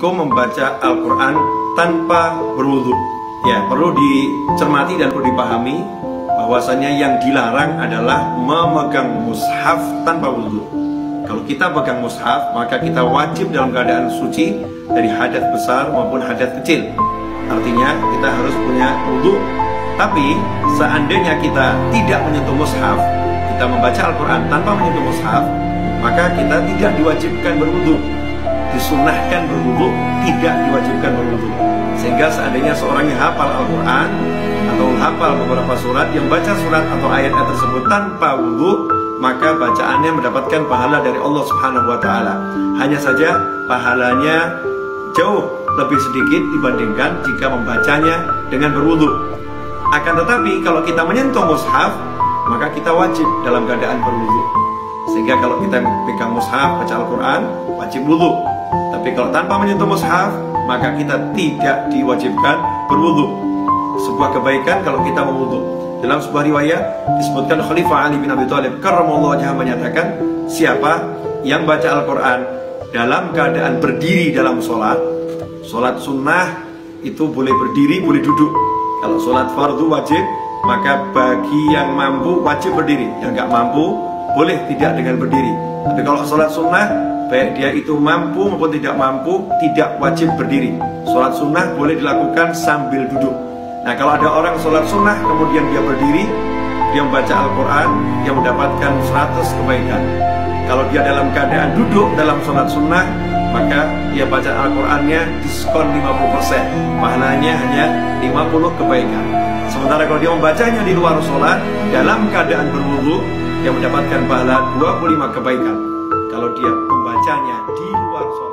hukum membaca Al-Quran tanpa berwudu. Ya, perlu dicermati dan perlu dipahami bahwasanya yang dilarang adalah memegang mushaf tanpa wudu. Kalau kita pegang mushaf, maka kita wajib dalam keadaan suci dari hadas besar maupun hadas kecil. Artinya kita harus punya wudu. Tapi seandainya kita tidak menyentuh mushaf, kita membaca Al-Quran tanpa menyentuh mushaf, maka kita tidak diwajibkan berwudu. Disunnahkan berwudu, tidak diwajibkan berwudu. Sehingga seandainya seorang yang hafal Al-Quran atau hafal beberapa surat, yang baca surat atau ayat-ayat tersebut tanpa wudu, maka bacaannya mendapatkan pahala dari Allah Subhanahu wa Ta'ala. Hanya saja pahalanya jauh lebih sedikit dibandingkan jika membacanya dengan berwudu. Akan tetapi kalau kita menyentuh mushaf, maka kita wajib dalam keadaan berwudu. Sehingga kalau kita pegang mushaf baca Al-Quran, wajib wudu. Tapi kalau tanpa menyentuh mushaf, maka kita tidak diwajibkan berwudu. Sebuah kebaikan kalau kita berwudu. Dalam sebuah riwayat disebutkan Khalifah Ali bin Abi Thalib karramallahu wajhahu menyatakan, siapa yang baca Al-Quran dalam keadaan berdiri dalam sholat sunnah itu boleh berdiri, boleh duduk. Kalau sholat fardu wajib, maka bagi yang mampu wajib berdiri, yang nggak mampu boleh tidak dengan berdiri. Tapi kalau sholat sunnah, baik dia itu mampu maupun tidak mampu, tidak wajib berdiri. Sholat sunnah boleh dilakukan sambil duduk. Nah, kalau ada orang sholat sunnah kemudian dia berdiri, dia membaca Al-Quran, dia mendapatkan 100 kebaikan. Kalau dia dalam keadaan duduk dalam sholat sunnah, maka dia baca Al-Qurannya diskon 50%, pahalanya hanya 50 kebaikan. Sementara kalau dia membacanya di luar sholat dalam keadaan berwudu, dia mendapatkan pahala 25 kebaikan kalau dia membacanya di luar sholat.